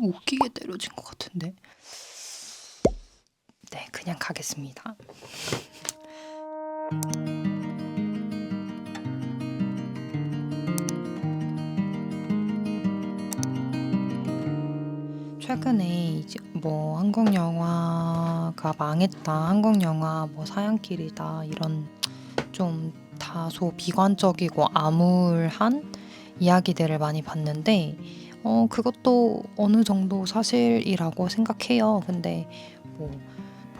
웃기게 때려진 것 같은데. 네, 그냥 가겠습니다. 최근에 이제 뭐 한국 영화가 망했다, 한국 영화 뭐 사양길이다 이런 좀 다소 비관적이고 암울한 이야기들을 많이 봤는데 그것도 어느 정도 사실이라고 생각해요. 근데 뭐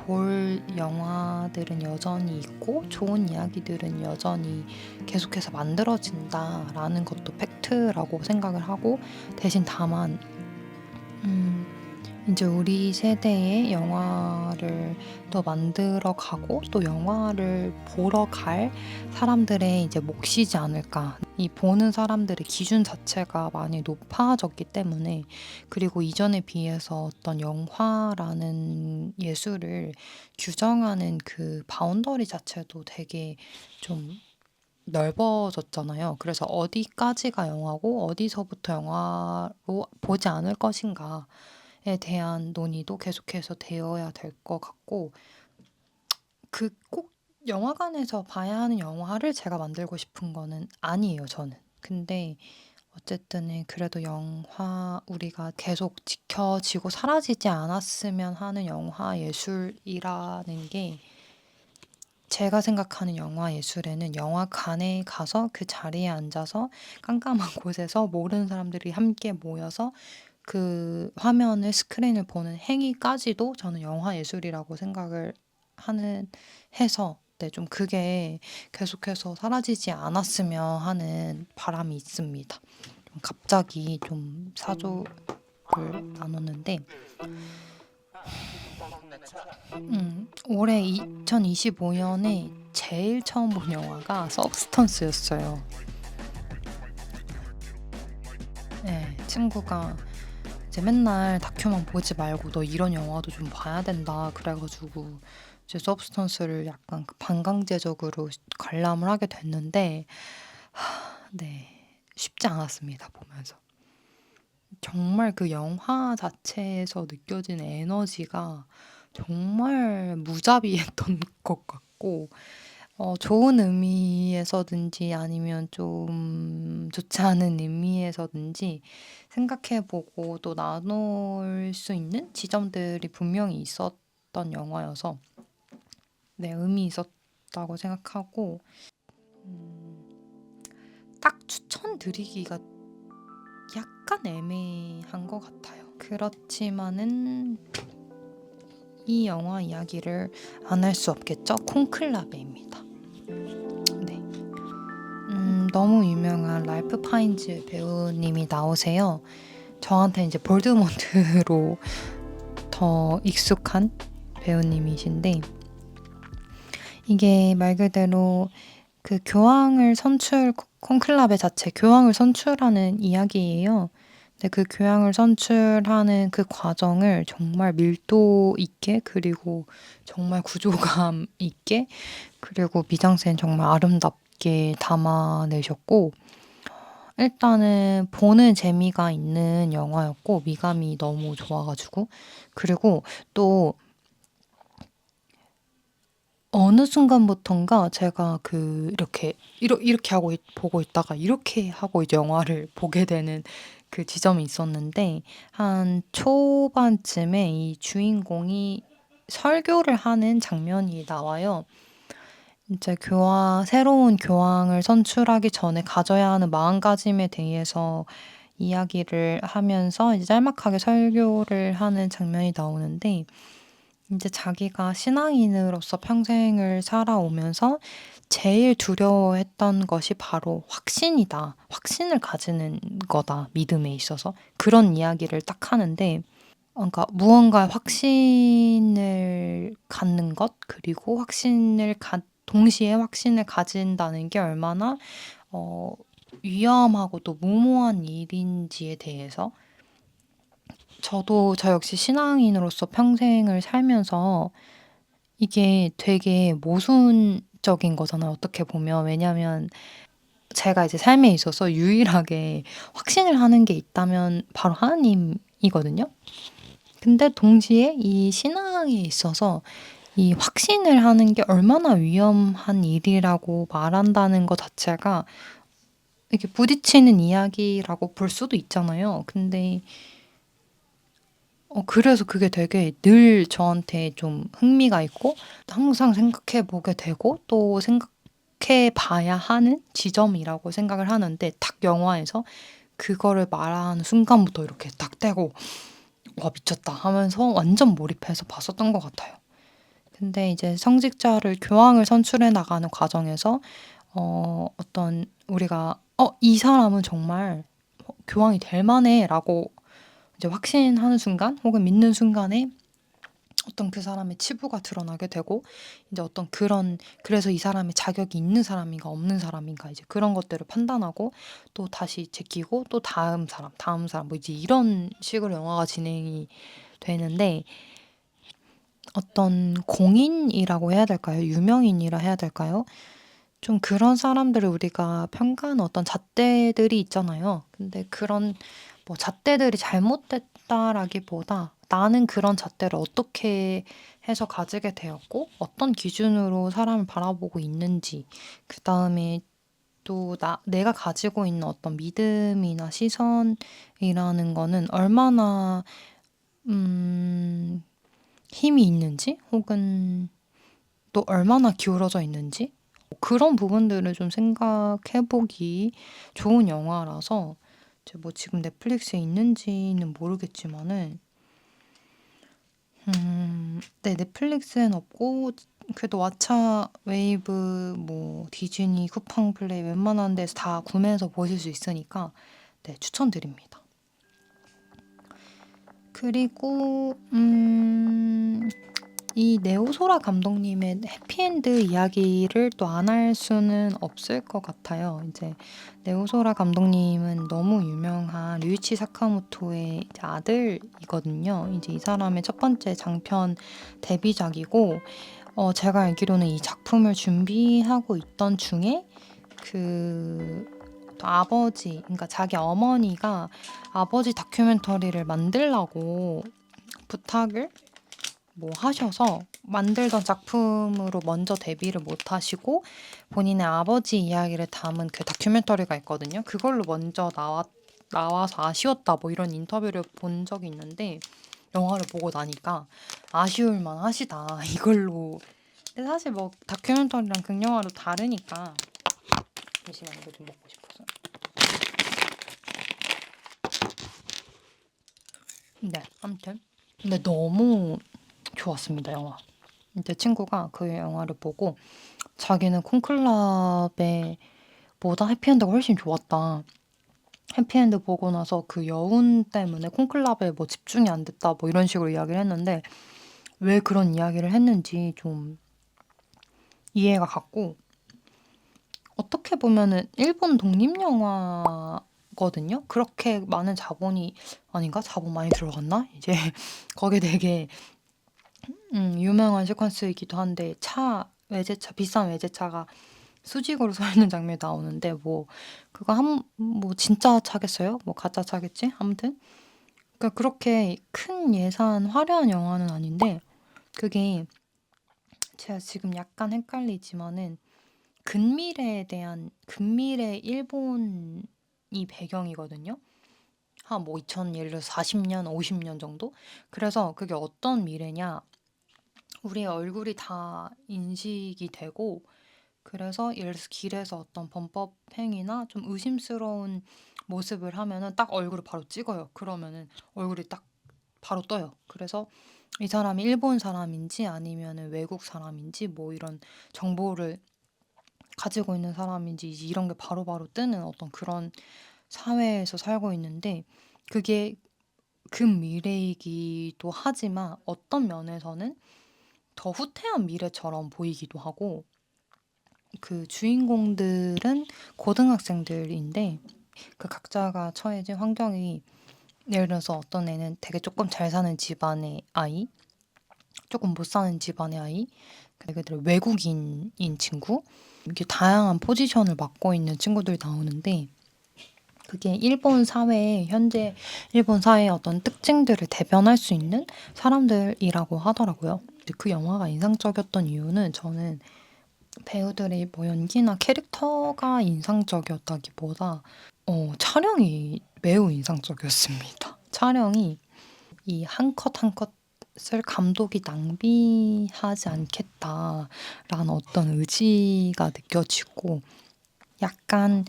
볼 영화들은 여전히 있고 좋은 이야기들은 여전히 계속해서 만들어진다라는 것도 팩트라고 생각을 하고, 대신 다만 이제 우리 세대의 영화를 또 만들어 가고 또 영화를 보러 갈 사람들의 이제 몫이지 않을까. 이 보는 사람들의 기준 자체가 많이 높아졌기 때문에, 그리고 이전에 비해서 어떤 영화라는 예술을 규정하는 그 바운더리 자체도 되게 좀 넓어졌잖아요. 그래서 어디까지가 영화고 어디서부터 영화로 보지 않을 것인가에 대한 논의도 계속해서 되어야 될 것 같고, 그 꼭 영화관에서 봐야 하는 영화를 제가 만들고 싶은 거는 아니에요, 저는. 근데 어쨌든 그래도 영화, 우리가 계속 지켜지고 사라지지 않았으면 하는 영화 예술이라는 게, 제가 생각하는 영화 예술에는 영화관에 가서 그 자리에 앉아서 깜깜한 곳에서 모르는 사람들이 함께 모여서 그 화면을, 스크린을 보는 행위까지도 저는 영화 예술이라고 생각을 해서, 네, 좀 그게 계속해서 사라지지 않았으면 하는 바람이 있습니다. 갑자기 좀 사조를 나눴는데, 올해 2025년에 제일 처음 본 영화가 서브스턴스였어요. 네, 친구가 이제 맨날 다큐만 보지 말고 너 이런 영화도 좀 봐야 된다 그래가지고 이제 서브스턴스를 약간 반강제적으로 관람을 하게 됐는데, 네, 쉽지 않았습니다, 보면서. 정말 그 영화 자체에서 느껴지는 에너지가 정말 무자비했던 것 같고, 좋은 의미에서든지 아니면 좀 좋지 않은 의미에서든지 생각해보고 또 나눌 수 있는 지점들이 분명히 있었던 영화여서, 네, 의미 있었다고 생각하고, 딱 추천드리기가 약간 애매한 것 같아요. 그렇지만은 이 영화 이야기를 안 할 수 없겠죠? 콘클라베입니다. 네. 너무 유명한 랄프 파인즈 배우님이 나오세요. 저한테 이제 볼드모트로 더 익숙한 배우님이신데, 이게 말 그대로 그 콘클라베 자체 교황을 선출하는 이야기예요. 근데 그 교황을 선출하는 그 과정을 정말 밀도 있게, 그리고 정말 구조감 있게, 그리고 미장센 정말 아름답게 담아내셨고, 일단은 보는 재미가 있는 영화였고 미감이 너무 좋아가지고, 그리고 또 어느 순간부턴가 제가 이렇게 하고 보고 있다가 이렇게 하고 이제 영화를 보게 되는 그 지점이 있었는데, 한 초반쯤에 이 주인공이 설교를 하는 장면이 나와요. 이제 새로운 교황을 선출하기 전에 가져야 하는 마음가짐에 대해서 이야기를 하면서 이제 짤막하게 설교를 하는 장면이 나오는데, 이제 자기가 신앙인으로서 평생을 살아오면서 제일 두려워했던 것이 바로 확신이다. 확신을 가지는 거다. 믿음에 있어서. 그런 이야기를 딱 하는데, 그러니까 무언가에 확신을 갖는 것, 그리고 동시에 확신을 가진다는 게 얼마나 위험하고 또 무모한 일인지에 대해서, 저 역시 신앙인으로서 평생을 살면서 이게 되게 모순적인 거잖아요, 어떻게 보면. 왜냐면 제가 이제 삶에 있어서 유일하게 확신을 하는 게 있다면 바로 하나님이거든요. 이거든요. 근데 동시에 이 신앙에 있어서 이 확신을 하는 게 얼마나 위험한 일이라고 말한다는 것 자체가 이렇게 부딪히는 이야기라고 볼 수도 있잖아요. 근데 그래서 그게 되게 늘 저한테 좀 흥미가 있고 항상 생각해 보게 되고 또 생각해 봐야 하는 지점이라고 생각을 하는데 딱 영화에서 그거를 말하는 순간부터 이렇게 딱 떼고 '와 미쳤다.' 하면서 완전 몰입해서 봤었던 것 같아요. 근데 이제 성직자를 교황을 선출해 나가는 과정에서 어떤 우리가 '이 사람은 정말 교황이 될 만해.'라고 이제 확신하는 순간 혹은 믿는 순간에 어떤 그 사람의 치부가 드러나게 되고 이제 어떤 그런 그래서 이 사람이 자격이 있는 사람인가 없는 사람인가 이제 그런 것들을 판단하고 또 다시 제끼고 또 다음 사람 뭐 이제 이런 식으로 영화가 진행이 되는데 어떤 공인이라고 해야 될까요? 유명인이라 해야 될까요? 좀 그런 사람들을 우리가 평가하는 어떤 잣대들이 있잖아요. 근데 그런 뭐 잣대들이 잘못됐다라기보다 나는 그런 잣대를 어떻게 해서 가지게 되었고 어떤 기준으로 사람을 바라보고 있는지 그다음에 또 내가 가지고 있는 어떤 믿음이나 시선이라는 거는 얼마나 힘이 있는지 혹은 또 얼마나 기울어져 있는지 그런 부분들을 좀 생각해 보기 좋은 영화라서 이제 뭐 지금 넷플릭스에 있는지는 모르겠지만은 네 넷플릭스엔 없고 그래도 왓챠, 웨이브, 뭐 디즈니, 쿠팡 플레이 웬만한 데서 다 구매해서 보실 수 있으니까 네 추천드립니다. 그리고 이 네오소라 감독님의 해피엔드 이야기를 또 안 할 수는 없을 것 같아요. 이제 네오소라 감독님은 너무 유명한 류이치 사카모토의 이제 아들이거든요. 이제 이 사람의 첫 번째 장편 데뷔작이고 제가 알기로는 이 작품을 준비하고 있던 중에 또 아버지 그러니까 자기 어머니가 아버지 다큐멘터리를 만들라고 부탁을 뭐 하셔서 만들던 작품으로 먼저 데뷔를 못 하시고 본인의 아버지 이야기를 담은 그 다큐멘터리가 있거든요. 그걸로 먼저 나와서 아쉬웠다 뭐 이런 인터뷰를 본 적이 있는데 영화를 보고 나니까 아쉬울 만하시다 이걸로. 근데 사실 뭐 다큐멘터리랑 극영화도 다르니까 잠시만 이거 좀 먹고 싶어서. 네, 아무튼 근데 너무 좋았습니다 영화. 제 친구가 그 영화를 보고 자기는 콘클라베 보다 해피엔드가 훨씬 좋았다. 해피엔드 보고 나서 그 여운 때문에 콘클라베에 뭐 집중이 안 됐다 뭐 이런 식으로 이야기를 했는데 왜 그런 이야기를 했는지 좀 이해가 갔고 어떻게 보면은 일본 독립 영화거든요. 그렇게 많은 자본이 아닌가? 자본 많이 들어갔나? 이제 거기 되게 유명한 시퀀스이기도 한데 외제차 비싼 외제차가 수직으로 서 있는 장면이 나오는데 뭐 그거 뭐 진짜 차겠어요? 뭐 가짜 차겠지? 아무튼 그러니까 그렇게 큰 예산 화려한 영화는 아닌데 그게 제가 지금 약간 헷갈리지만은 근미래 일본이 배경이거든요. 한 뭐 예를 들어서 40년, 50년 정도? 그래서 그게 어떤 미래냐? 우리의 얼굴이 다 인식이 되고 그래서 예를 들어서 길에서 어떤 범법 행위나 좀 의심스러운 모습을 하면은 딱 얼굴을 바로 찍어요. 그러면은 얼굴이 딱 바로 떠요. 그래서 이 사람이 일본 사람인지 아니면은 외국 사람인지 뭐 이런 정보를 가지고 있는 사람인지 이런 게 바로바로 뜨는 어떤 그런 사회에서 살고 있는데 그게 근미래이기도 하지만 어떤 면에서는 더 후퇴한 미래처럼 보이기도 하고 그 주인공들은 고등학생들인데 그 각자가 처해진 환경이 예를 들어서 어떤 애는 되게 조금 잘 사는 집안의 아이, 조금 못 사는 집안의 아이, 그들 외국인인 친구 이렇게 다양한 포지션을 맡고 있는 친구들이 나오는데 그게 일본 사회에 현재 일본 사회의 어떤 특징들을 대변할 수 있는 사람들이라고 하더라고요. 근데 그 영화가 인상적이었던 이유는 저는 배우들의 뭐 연기나 캐릭터가 인상적이었다기보다 촬영이 매우 인상적이었습니다. 촬영이 이 한 컷 한 컷을 감독이 낭비하지 않겠다라는 어떤 의지가 느껴지고 약간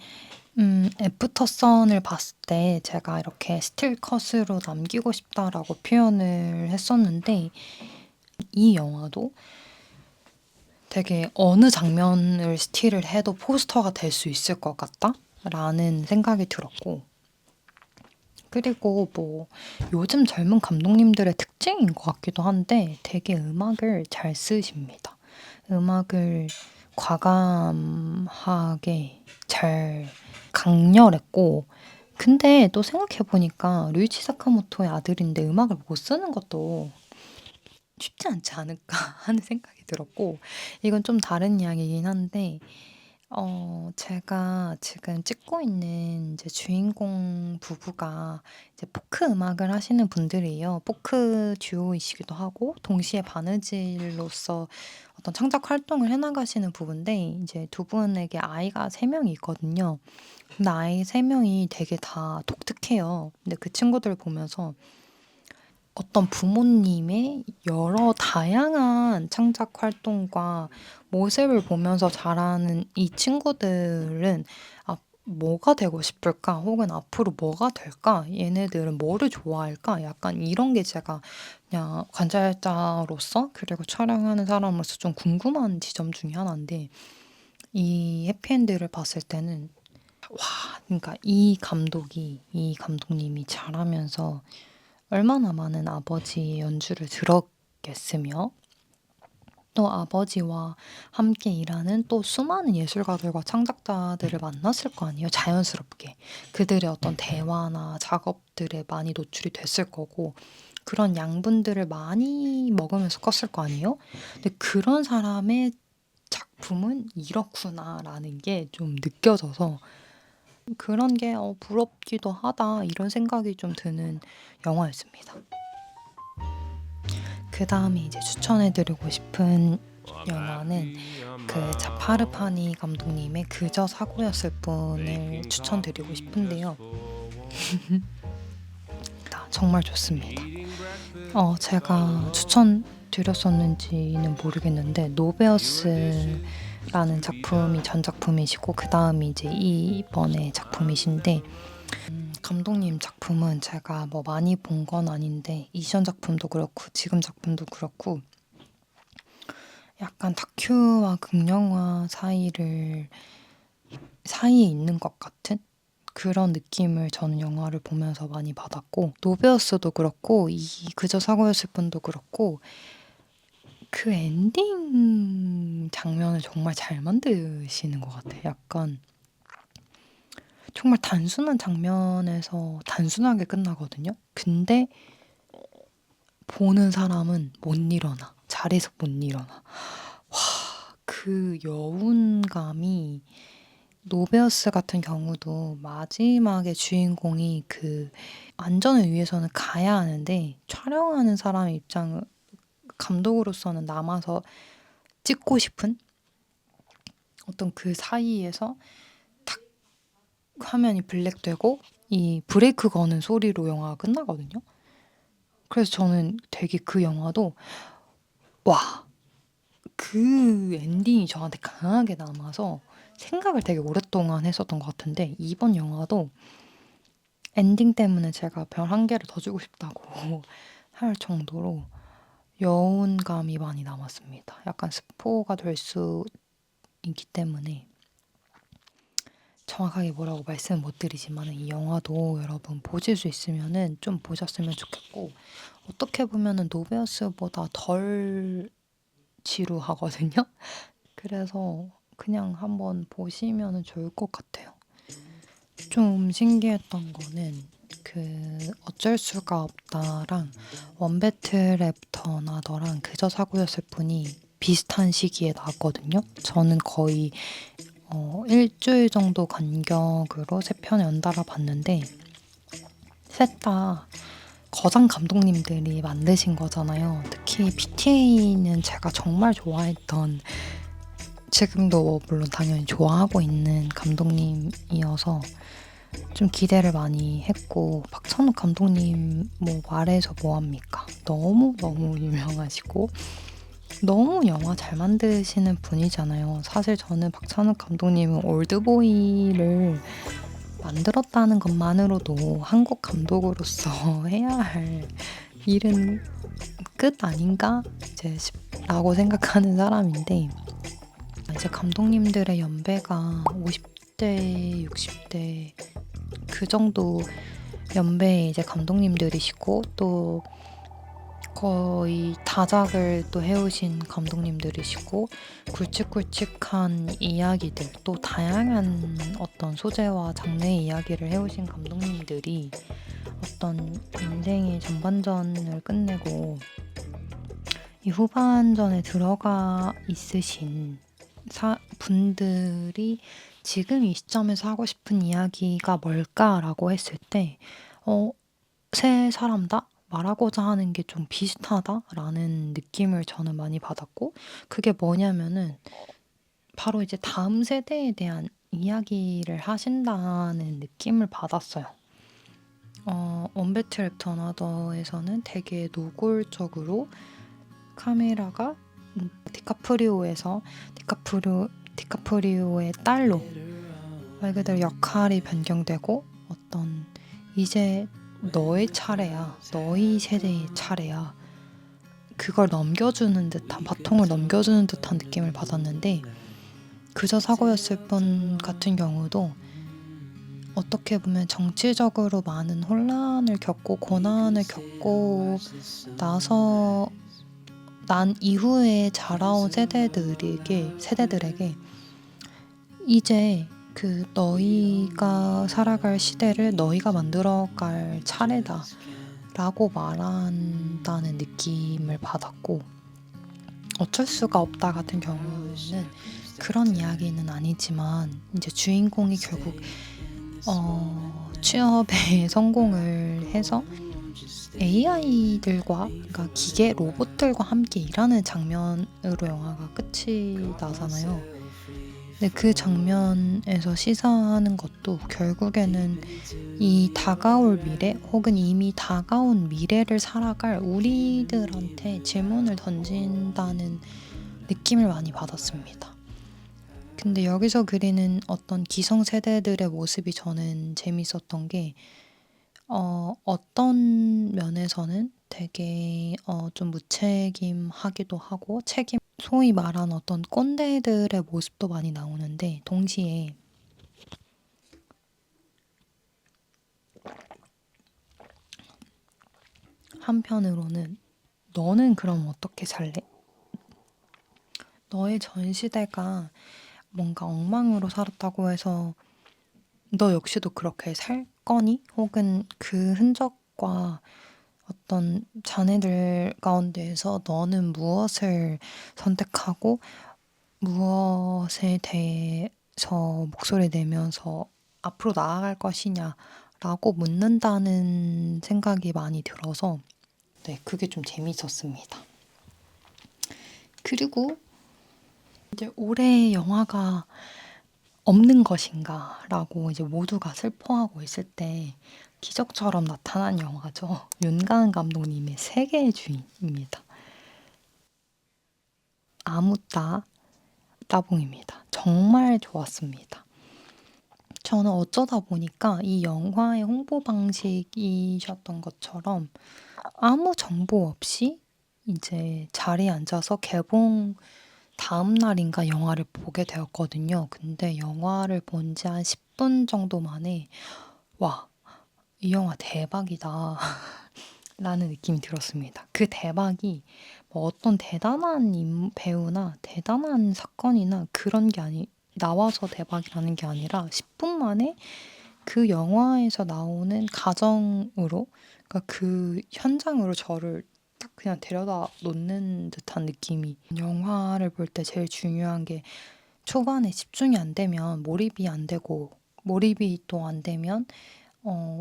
애프터선을 봤을 때 제가 이렇게 스틸컷으로 남기고 싶다라고 표현을 했었는데 이 영화도 되게 어느 장면을 스틸을 해도 포스터가 될 수 있을 것 같다라는 생각이 들었고 그리고 뭐 요즘 젊은 감독님들의 특징인 것 같기도 한데 되게 음악을 잘 쓰십니다. 음악을 과감하게 잘 강렬했고 근데 또 생각해 보니까 류이치 사카모토의 아들인데 음악을 못 쓰는 것도 쉽지 않지 않을까 하는 생각이 들었고 이건 좀 다른 이야기이긴 한데 제가 지금 찍고 있는 이제 주인공 부부가 이제 포크 음악을 하시는 분들이에요. 포크 듀오이시기도 하고 동시에 바느질로서 어떤 창작 활동을 해 나가시는 부부인데 이제 두 분에게 아이가 3 명이 있거든요. 근데 아이 3 명이 되게 다 독특해요. 근데 그 친구들을 보면서 어떤 부모님의 여러 다양한 창작 활동과 모습을 보면서 자라는 이 친구들은 '아 뭐가 되고 싶을까?' 혹은 '앞으로 뭐가 될까? 얘네들은 뭐를 좋아할까?' 약간 이런 게 제가 그냥 관찰자로서 그리고 촬영하는 사람으로서 좀 궁금한 지점 중에 하나인데 이 해피엔드를 봤을 때는 와 그러니까 이 감독님이 잘하면서 얼마나 많은 아버지의 연주를 들었겠으며 또 아버지와 함께 일하는 또 수많은 예술가들과 창작자들을 만났을 거 아니에요, 자연스럽게. 그들의 어떤 대화나 작업들에 많이 노출이 됐을 거고 그런 양분들을 많이 먹으면서 컸을 거 아니에요. 근데 그런 사람의 작품은 이렇구나라는 게 좀 느껴져서 그런 게 '부럽기도 하다.' 이런 생각이 좀 드는 영화였습니다. 그다음에 이제 추천해 드리고 싶은 영화는 그 자파르파니 감독님의 그저 사고였을 뿐을 추천드리고 싶은데요. 정말 좋습니다. 제가 추천드렸었는지는 모르겠는데 노베어스라는 작품이 전작품이시고 그다음이 이제 이번에 작품이신데 감독님 작품은 제가 뭐 많이 본 건 아닌데 이전 작품도 그렇고 지금 작품도 그렇고 약간 다큐와 극영화 사이에 있는 것 같은 그런 느낌을 저는 영화를 보면서 많이 받았고 노베어스도 그렇고 이 그저 사고였을 뿐도 그렇고 그 엔딩 장면을 정말 잘 만드시는 것 같아요. 약간 정말 단순한 장면에서 단순하게 끝나거든요. 근데 보는 사람은 못 일어나. 자리에서 못 일어나. 와, 그 여운감이 노베어스 같은 경우도 마지막에 주인공이 그 안전을 위해서는 가야 하는데 촬영하는 사람 입장 감독으로서는 남아서 찍고 싶은 어떤 그 사이에서 탁 화면이 블랙되고 이 브레이크 거는 소리로 영화가 끝나거든요. 그래서 저는 되게 그 영화도 와, 그 엔딩이 저한테 강하게 남아서 생각을 되게 오랫동안 했었던 것 같은데 이번 영화도 엔딩 때문에 제가 별 1 개를 더 주고 싶다고 할 정도로 여운감이 많이 남았습니다. 약간 스포가 될 수 있기 때문에 정확하게 뭐라고 말씀은 못 드리지만은 이 영화도 여러분 보실 수 있으면은 좀 보셨으면 좋겠고 어떻게 보면은 노베어스보다 덜 지루하거든요. 그래서 그냥 한번 보시면은 좋을 것 같아요. 좀 신기했던 거는 그 어쩔 수가 없다랑 원배틀 애프터 나더랑 그저 사고였을 뿐이 비슷한 시기에 나왔거든요. 저는 거의 일주일 정도 간격으로 3편을 연달아 봤는데 셋 다 거장 감독님들이 만드신 거잖아요. 특히 PTA는 제가 정말 좋아했던, 지금도 물론 당연히 좋아하고 있는 감독님이어서 좀 기대를 많이 했고, 박찬욱 감독님 뭐 말해서 뭐합니까? 너무너무 유명하시고 너무 영화 잘 만드시는 분이잖아요. 사실 저는 박찬욱 감독님은 올드보이를 만들었다는 것만으로도 한국 감독으로서 해야 할 일은 끝 아닌가? 라고 생각하는 사람인데, 이제 감독님들의 연배가 50대, 60대 그 정도 연배의 이제 감독님들이시고, 또 거의 다작을 또 해오신 감독님들이시고, 굵직굵직한 이야기들, 또 다양한 어떤 소재와 장르의 이야기를 해오신 감독님들이 어떤 인생의 전반전을 끝내고 이 후반전에 들어가 있으신 분들이 지금 이 시점에서 하고 싶은 이야기가 뭘까라고 했을 때, 세 사람 다 말하고자 하는 게 좀 비슷하다라는 느낌을 저는 많이 받았고, 그게 뭐냐면은 바로 이제 다음 세대에 대한 이야기를 하신다는 느낌을 받았어요. 원배트 랩 더나더에서는 되게 노골적으로 카메라가 디카프리오의 딸로 말 그대로 역할이 변경되고, 어떤 이제 너의 차례야, 너희 세대의 차례야, 그걸 넘겨주는 듯한, 바통을 넘겨주는 듯한 느낌을 받았는데, 그저 사고였을 뿐 같은 경우도 어떻게 보면 정치적으로 많은 혼란을 겪고 고난을 겪고 나서 난 이후에 자라온 세대들에게 이제 그 너희가 살아갈 시대를 너희가 만들어갈 차례다 라고 말한다는 느낌을 받았고, 어쩔 수가 없다 같은 경우는 그런 이야기는 아니지만, 이제 주인공이 결국 취업에 성공을 해서 AI들과, 그러니까 기계 로봇들과 함께 일하는 장면으로 영화가 끝이 나잖아요. 근데 그 장면에서 시사하는 것도 결국에는 이 다가올 미래, 혹은 이미 다가온 미래를 살아갈 우리들한테 질문을 던진다는 느낌을 많이 받았습니다. 근데 여기서 그리는 어떤 기성세대들의 모습이 저는 재밌었던 게, 어떤 면에서는 되게 좀 무책임하기도 하고, 소위 말하는 어떤 꼰대들의 모습도 많이 나오는데, 동시에 한편으로는 너는 그럼 어떻게 살래? 너의 전 시대가 뭔가 엉망으로 살았다고 해서 너 역시도 그렇게 살 거니? 혹은 그 흔적과 어떤 자네들 가운데에서 너는 무엇을 선택하고 무엇에 대해서 목소리 내면서 앞으로 나아갈 것이냐라고 묻는다는 생각이 많이 들어서, 네, 그게 좀 재밌었습니다. 그리고 이제 올해 영화가 없는 것인가라고 이제 모두가 슬퍼하고 있을 때 기적처럼 나타난 영화죠. 윤가은 감독님의 세계의 주인입니다. 아무따 따봉입니다. 정말 좋았습니다. 저는 어쩌다 보니까 이 영화의 홍보 방식이셨던 것처럼 아무 정보 없이 이제 자리에 앉아서 개봉 다음 날인가 영화를 보게 되었거든요. 근데 영화를 본 지 한 10분 정도 만에 와, 이 영화 대박이다 라는 느낌이 들었습니다. 그 대박이 뭐 어떤 대단한 배우나 대단한 사건이나 그런 게 나와서 대박이라는 게 아니라 10분 만에 그 영화에서 나오는 가정으로, 그러니까 그 현장으로 저를 딱 그냥 데려다 놓는 듯한 느낌이, 영화를 볼 때 제일 중요한 게 초반에 집중이 안 되면 몰입이 안 되고 몰입이 또 안 되면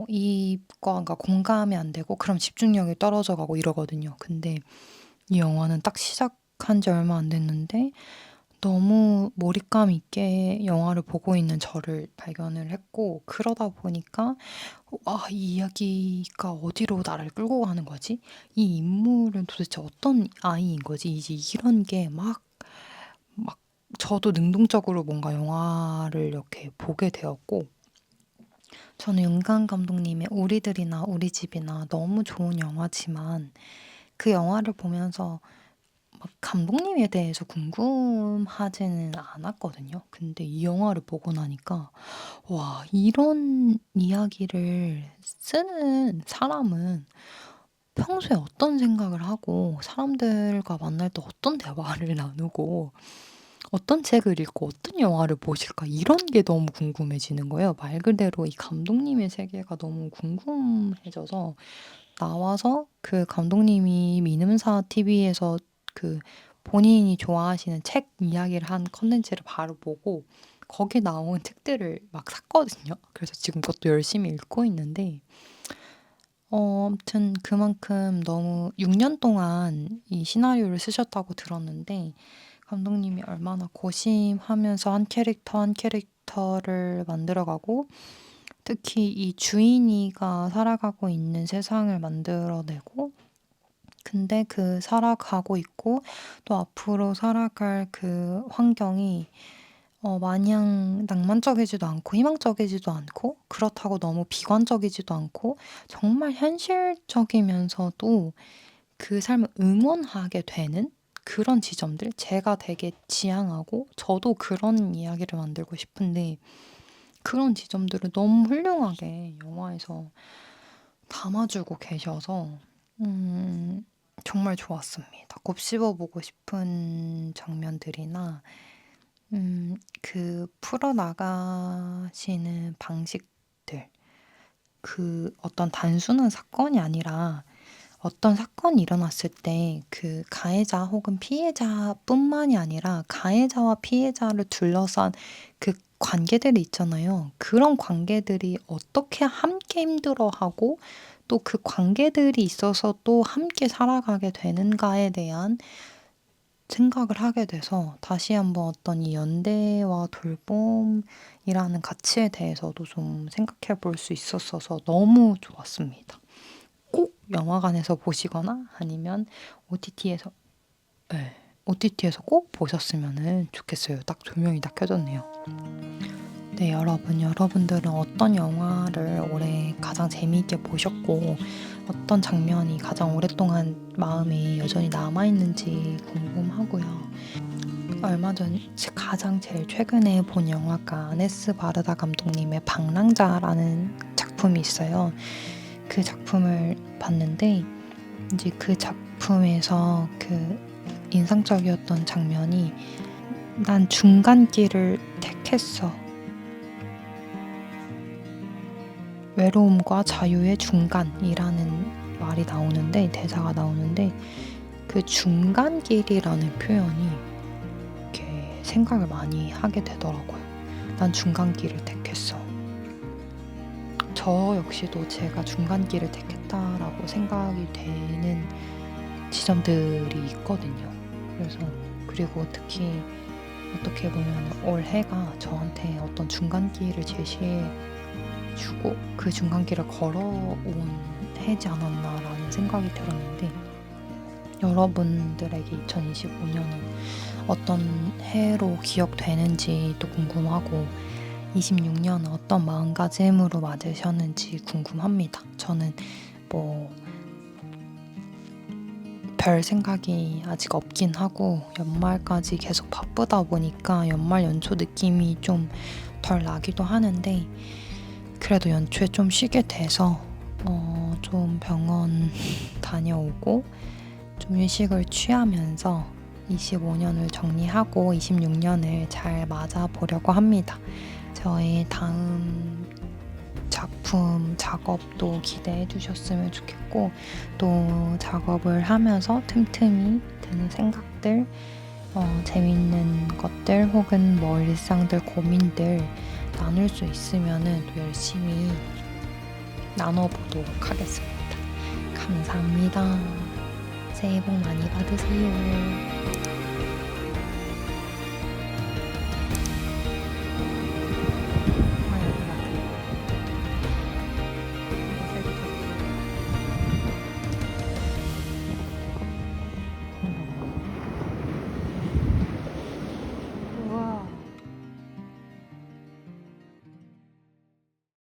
이입과 그러니까 공감이 안 되고 그럼 집중력이 떨어져 가고 이러거든요. 근데 이 영화는 딱 시작한 지 얼마 안 됐는데 너무 몰입감 있게 영화를 보고 있는 저를 발견을 했고 그러다 보니까 '아 이 이야기가 어디로 나를 끌고 가는 거지? 이 인물은 도대체 어떤 아이인 거지?' 이제 이런 게 막 저도 능동적으로 뭔가 영화를 이렇게 보게 되었고 저는 윤강 감독님의 우리들이나 우리 집이나 너무 좋은 영화지만 그 영화를 보면서 막 감독님에 대해서 궁금하지는 않았거든요. 근데 이 영화를 보고 나니까 '와 이런 이야기를 쓰는 사람은 평소에 어떤 생각을 하고 사람들과 만날 때 어떤 대화를 나누고 어떤 책을 읽고 어떤 영화를 보실까?' 이런 게 너무 궁금해지는 거예요. 말 그대로 이 감독님의 세계가 너무 궁금해져서 나와서 그 감독님이 민음사 TV에서 그 본인이 좋아하시는 책 이야기를 한 컨텐츠를 바로 보고 거기 나온 책들을 막 샀거든요. 그래서 지금 그것도 열심히 읽고 있는데 아무튼 그만큼 너무 6년 동안 이 시나리오를 쓰셨다고 들었는데 감독님이 얼마나 고심하면서 한 캐릭터 한 캐릭터를 만들어 가고 특히 이 주인이가 살아가고 있는 세상을 만들어 내고 근데 그 살아가고 있고 또 앞으로 살아갈 그 환경이 마냥 낭만적이지도 않고 희망적이지도 않고 그렇다고 너무 비관적이지도 않고 정말 현실적이면서도 그 삶을 응원하게 되는 그런 지점들 제가 되게 지향하고 저도 그런 이야기를 만들고 싶은데 그런 지점들을 너무 훌륭하게 영화에서 담아 주고 계셔서 음 정말 좋았습니다. 곱씹어 보고 싶은 장면들이나 그 풀어나가시는 방식들 그 어떤 단순한 사건이 아니라 어떤 사건이 일어났을 때 그 가해자 혹은 피해자뿐만이 아니라 가해자와 피해자를 둘러싼 그 관계들이 있잖아요. 그런 관계들이 어떻게 함께 힘들어하고 또 그 관계들이 있어서 또 함께 살아가게 되는가에 대한 생각을 하게 돼서 다시 한번 어떤 이 연대와 돌봄이라는 가치에 대해서도 좀 생각해 볼 수 있었어서 너무 좋았습니다. 꼭 영화관에서 보시거나 아니면 OTT에서 예. OTT에서 꼭 보셨으면은 좋겠어요. 딱 조명이 딱 켜졌네요. 네 여러분들은 어떤 영화를 올해 가장 재미있게 보셨고 어떤 장면이 가장 오랫동안 마음에 여전히 남아 있는지 궁금하고요. 얼마 전 가장 제일 최근에 본 영화가 아네스 바르다 감독님의 방랑자라는 작품이 있어요. 그 작품을 봤는데 이제 그 작품에서 그 인상적이었던 장면이 "난 중간길을 택했어." 외로움과 자유의 중간이라는 말이 나오는데 대사가 나오는데 그 중간길이라는 표현이 이렇게 생각을 많이 하게 되더라고요. '난 중간길을 택했어.' 저 역시도 제가 중간길을 택했다라고 생각이 되는 지점들이 있거든요. 그래서 그리고 특히 어떻게 보면 올해가 저한테 어떤 중간길을 제시해 주고 그 중간길을 걸어온 해지 않았나라는 생각이 들었는데 여러분들에게 2025년은 어떤 해로 기억되는지도 궁금하고 26년은 어떤 마음가짐으로 맞으셨는지 궁금합니다. 저는 뭐 별 생각이 아직 없긴 하고 연말까지 계속 바쁘다 보니까 연말 연초 느낌이 좀 덜 나기도 하는데 그래도 연초에 좀 쉬게 돼서 좀 병원 다녀오고 좀 휴식을 취하면서 25년을 정리하고 26년을 잘 맞아보려고 합니다. 저의 다음 작품 작업도 기대해 주셨으면 좋겠고 또 작업을 하면서 틈틈이 드는 생각들 재밌는 것들 혹은 뭐 일상들, 고민들 나눌 수 있으면은 또 열심히 나눠보도록 하겠습니다. 감사합니다. 새해 복 많이 받으세요.